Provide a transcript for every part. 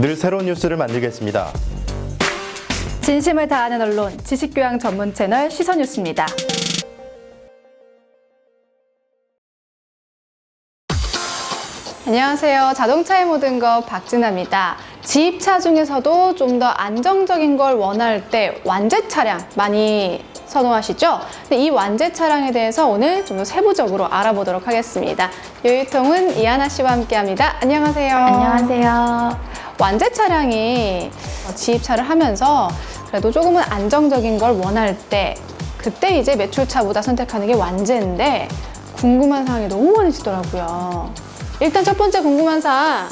늘 새로운 뉴스를 만들겠습니다. 진심을 다하는 언론, 지식교양 전문 채널 시선뉴스입니다. 안녕하세요. 자동차의 모든 것 박진아입니다. 지입차 중에서도 좀 더 안정적인 걸 원할 때 완제 차량 많이 선호하시죠? 이 완제 차량에 대해서 오늘 좀 더 세부적으로 알아보도록 하겠습니다. 요유통은 이하나 씨와 함께합니다. 안녕하세요. 안녕하세요. 완제 차량이 지입차를 하면서 그래도 조금은 안정적인 걸 원할 때 그때 이제 매출차보다 선택하는 게 완제인데 궁금한 사항이 너무 많으시더라고요. 일단 첫 번째 궁금한 사항,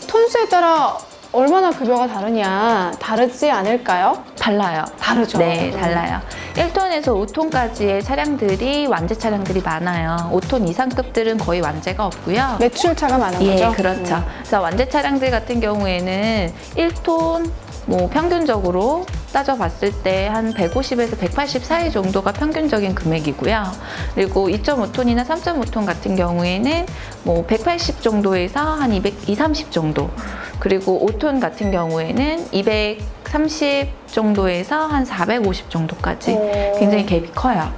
톤수에 따라 얼마나 급여가 다르냐, 다르지 않을까요? 달라요. 다르죠. 네, 달라요. 1톤에서 5톤까지의 차량들이 완제 차량들이 많아요. 5톤 이상급들은 거의 완제가 없고요. 매출차가 많은 예, 거죠? 그렇죠. 그래서 완제 차량들 같은 경우에는 1톤 평균적으로 따져봤을 때 한 150에서 180 사이 정도가 평균적인 금액이고요. 그리고 2.5톤이나 3.5톤 같은 경우에는 180 정도에서 한 230 정도. 그리고 5톤 같은 경우에는 230 정도에서 한 450 정도까지 굉장히 갭이 커요.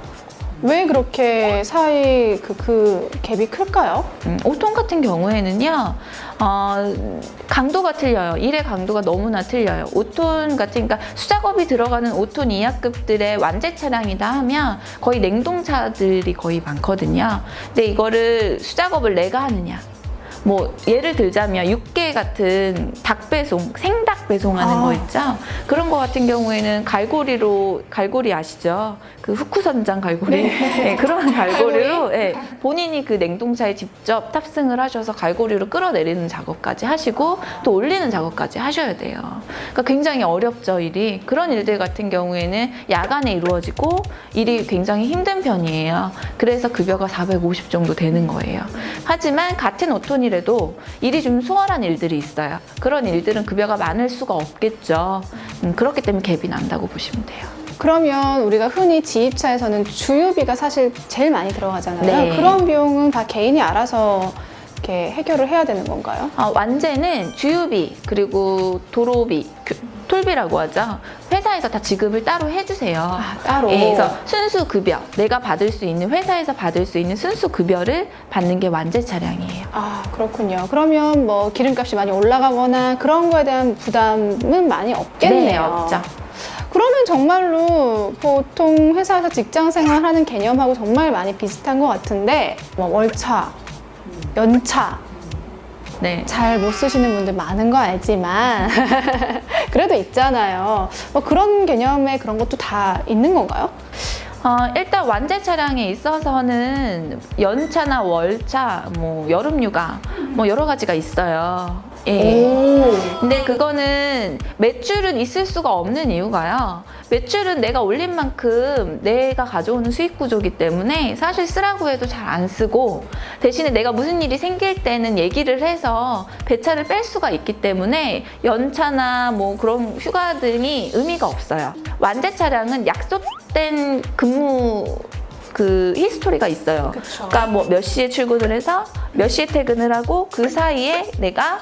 왜 그렇게 사이 그 갭이 클까요? 5톤 같은 경우에는요, 강도가 틀려요. 일의 강도가 너무나 틀려요. 5톤 같은, 그러니까 수작업이 들어가는 5톤 이하급들의 완제 차량이다 하면 거의 냉동차들이 거의 많거든요. 근데 이거를 수작업을 내가 하느냐. 예를 들자면 육개 같은 닭 배송, 생닭 배송하는 거 있죠? 그런 거 같은 경우에는 갈고리 아시죠? 그 후쿠선장 갈고리? 네, 그런 갈고리로 본인이 그 냉동차에 직접 탑승을 하셔서 갈고리로 끌어내리는 작업까지 하시고 또 올리는 작업까지 하셔야 돼요. 그러니까 굉장히 어렵죠, 일이. 그런 일들 같은 경우에는 야간에 이루어지고 일이 굉장히 힘든 편이에요. 그래서 급여가 450 정도 되는 거예요. 하지만 같은 5톤이 라도 일이 좀 수월한 일들이 있어요. 그런 일들은 급여가 많을 수가 없겠죠. 그렇기 때문에 갭이 난다고 보시면 돼요. 그러면 우리가 흔히 지입차에서는 주유비가 사실 제일 많이 들어가잖아요. 네. 그런 비용은 다 개인이 알아서 이렇게 해결을 해야 되는 건가요? 완제는 주유비, 그리고 도로비, 톨비라고 하죠. 회사에서 다 지급을 따로 해주세요. 따로? 그래서 순수 급여, 내가 받을 수 있는, 회사에서 받을 수 있는 순수 급여를 받는 게 완제 차량이에요. 그렇군요. 그러면 기름값이 많이 올라가거나 그런 거에 대한 부담은 많이 없겠네요. 네, 없죠. 그러면 정말로 보통 회사에서 직장 생활하는 개념하고 정말 많이 비슷한 것 같은데 월차, 연차 네. 잘 못 쓰시는 분들 많은 거 알지만 그래도 있잖아요. 그런 개념에 그런 것도 다 있는 건가요? 일단 완제 차량에 있어서는 연차나 월차, 여름휴가, 여러 가지가 있어요. 예. 근데 그거는 매출은 있을 수가 없는 이유가요. 매출은 내가 올린 만큼 내가 가져오는 수익 구조이기 때문에 사실 쓰라고 해도 잘 안 쓰고 대신에 내가 무슨 일이 생길 때는 얘기를 해서 배차를 뺄 수가 있기 때문에 연차나 그런 휴가 등이 의미가 없어요. 완제 차량은 약속된 근무 히스토리가 있어요. 그쵸. 그러니까 몇 시에 출근을 해서 몇 시에 퇴근을 하고 그 사이에 내가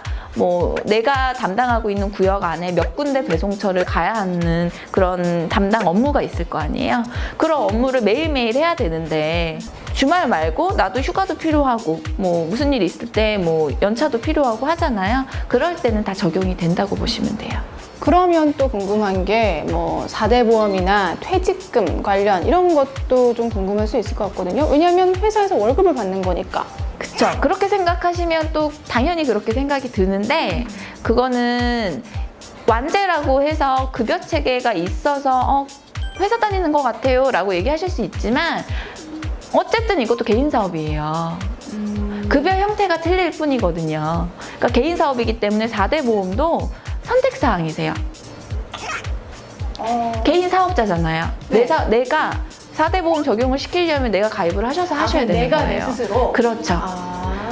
담당하고 있는 구역 안에 몇 군데 배송처를 가야 하는 그런 담당 업무가 있을 거 아니에요. 그런 업무를 매일매일 해야 되는데 주말 말고 나도 휴가도 필요하고 무슨 일이 있을 때 연차도 필요하고 하잖아요. 그럴 때는 다 적용이 된다고 보시면 돼요. 그러면 또 궁금한 게 4대 보험이나 퇴직금 관련 이런 것도 좀 궁금할 수 있을 것 같거든요. 왜냐하면 회사에서 월급을 받는 거니까. 그쵸. 그렇게 생각하시면 또 당연히 그렇게 생각이 드는데 그거는 완제라고 해서 급여 체계가 있어서 회사 다니는 것 같아요 라고 얘기하실 수 있지만 어쨌든 이것도 개인 사업이에요. 급여 형태가 틀릴 뿐이거든요. 그러니까 개인 사업이기 때문에 4대 보험도 선택사항이세요. 개인 사업자잖아요. 네. 내가 4대 보험 적용을 시키려면 내가 가입을 하셔서 하셔야 되는 거예요. 내가 내 스스로? 그렇죠.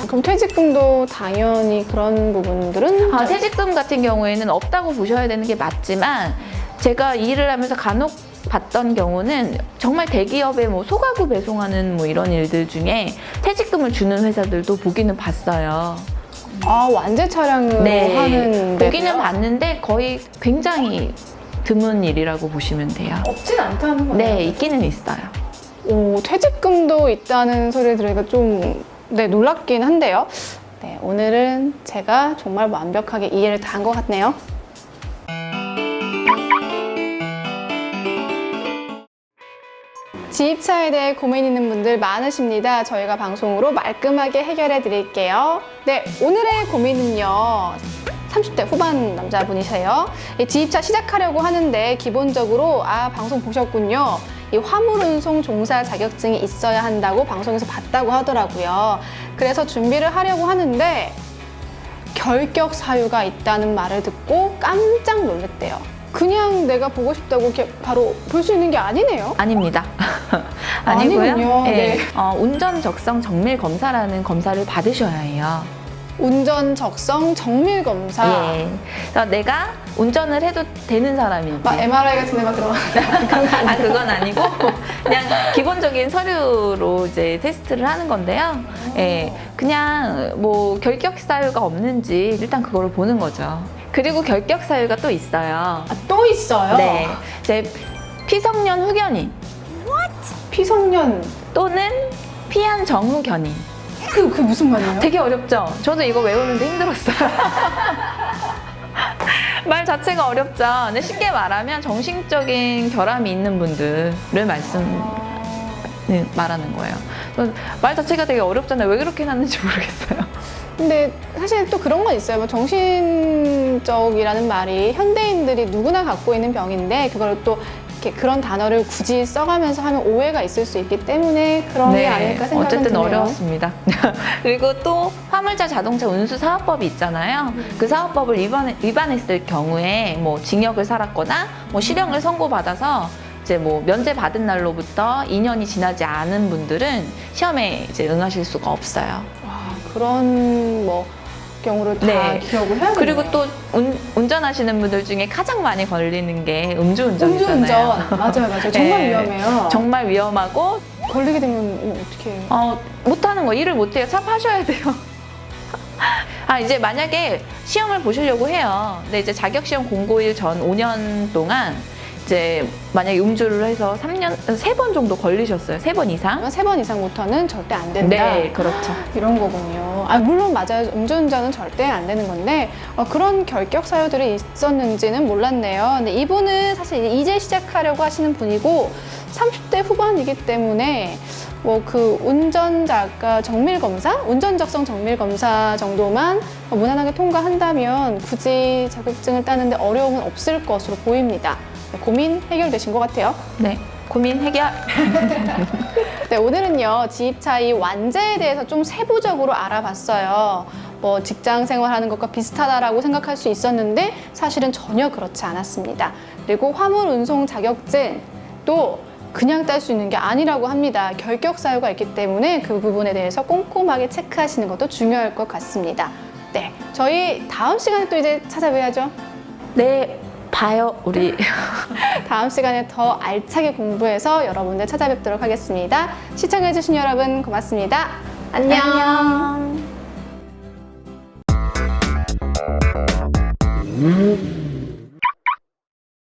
그럼 퇴직금도 당연히 그런 부분들은? 퇴직금 같은 경우에는 없다고 보셔야 되는 게 맞지만 제가 이 일을 하면서 간혹 봤던 경우는 정말 대기업의 소가구 배송하는 이런 일들 중에 퇴직금을 주는 회사들도 보기는 봤어요. 아, 완제 차량으로 하는 보기는 봤는데 거의 굉장히 드문 일이라고 보시면 돼요. 없진 않다는 거예요. 네, 있기는 있어요. 오, 퇴직금도 있다는 소리를 들으니까 좀 놀랍긴 한데요. 네, 오늘은 제가 정말 완벽하게 이해를 다 한 것 같네요. 지입차에 대해 고민 있는 분들 많으십니다. 저희가 방송으로 말끔하게 해결해 드릴게요. 네, 오늘의 고민은요. 30대 후반 남자분이세요. 이 지입차 시작하려고 하는데 기본적으로 방송 보셨군요. 이 화물운송 종사 자격증이 있어야 한다고 방송에서 봤다고 하더라고요. 그래서 준비를 하려고 하는데 결격 사유가 있다는 말을 듣고 깜짝 놀랐대요. 그냥 내가 보고 싶다고 이렇게 바로 볼 수 있는 게 아니네요. 아닙니다. 아니고요. 아니군요. 네. 운전 적성 정밀 검사라는 검사를 받으셔야 해요. 운전 적성 정밀 검사. 예. 그래서 내가 운전을 해도 되는 사람인지. 막 MRI 같은 데만 들어가는 그건 아니고 그냥 기본적인 서류로 이제 테스트를 하는 건데요. 예. 그냥 뭐 결격 사유가 없는지 일단 그거를 보는 거죠. 그리고 결격 사유가 또 있어요. 또 있어요? 네. 이제 피성년 후견인. 피성년. 또는 피한 정후견인. 그게 무슨 말이에요? 되게 어렵죠? 저도 이거 외우는데 힘들었어요. 말 자체가 어렵죠. 근데 쉽게 말하면 정신적인 결함이 있는 분들을 말하는 거예요. 말 자체가 되게 어렵잖아요. 왜 그렇게 해놨는지 모르겠어요. 근데 사실 또 그런 건 있어요. 뭐 정신적이라는 말이 현대인들이 누구나 갖고 있는 병인데 그걸 또 이렇게 그런 단어를 굳이 써가면서 하면 오해가 있을 수 있기 때문에 그런 게 아닐까 생각은 어쨌든 드네요. 어려웠습니다. 그리고 또 화물차 자동차 운수 사업법이 있잖아요. 그 사업법을 위반했을 경우에 뭐 징역을 살았거나 뭐 실형을 선고받아서 이제 뭐 면제 받은 날로부터 2년이 지나지 않은 분들은 시험에 이제 응하실 수가 없어요. 와, 그런 경우를 다 기억을 해야 돼요. 그리고 또 운전하시는 분들 중에 가장 많이 걸리는 게 음주운전이잖아요. 음주운전. 맞아요. 정말 네. 위험해요. 정말 위험하고 걸리게 되면 어떻게 해요? 못하는 거 일을 못해요. 차 파셔야 돼요. 이제 만약에 시험을 보시려고 해요. 근데 이제 자격시험 공고일 전 5년 동안 이제 만약에 음주를 해서 3번 정도 걸리셨어요. 3번 이상? 3번 이상부터는 절대 안 된다. 네, 그렇죠. 이런 거군요. 물론 맞아요. 음주운전은 절대 안 되는 건데 그런 결격 사유들이 있었는지는 몰랐네요. 근데 이분은 사실 이제 시작하려고 하시는 분이고 30대 후반이기 때문에 그 운전자가 정밀검사? 운전적성 정밀검사 정도만 무난하게 통과한다면 굳이 자격증을 따는데 어려움은 없을 것으로 보입니다. 고민 해결되신 것 같아요. 네, 고민 해결. 네, 오늘은요 지입차 이 완제에 대해서 좀 세부적으로 알아봤어요. 직장 생활하는 것과 비슷하다라고 생각할 수 있었는데 사실은 전혀 그렇지 않았습니다. 그리고 화물 운송 자격증 또 그냥 딸 수 있는 게 아니라고 합니다. 결격 사유가 있기 때문에 그 부분에 대해서 꼼꼼하게 체크하시는 것도 중요할 것 같습니다. 네, 저희 다음 시간에 또 이제 찾아뵈야죠. 네, 봐요, 우리. 다음 시간에 더 알차게 공부해서 여러분들 찾아뵙도록 하겠습니다. 시청해주신 여러분 고맙습니다. 안녕.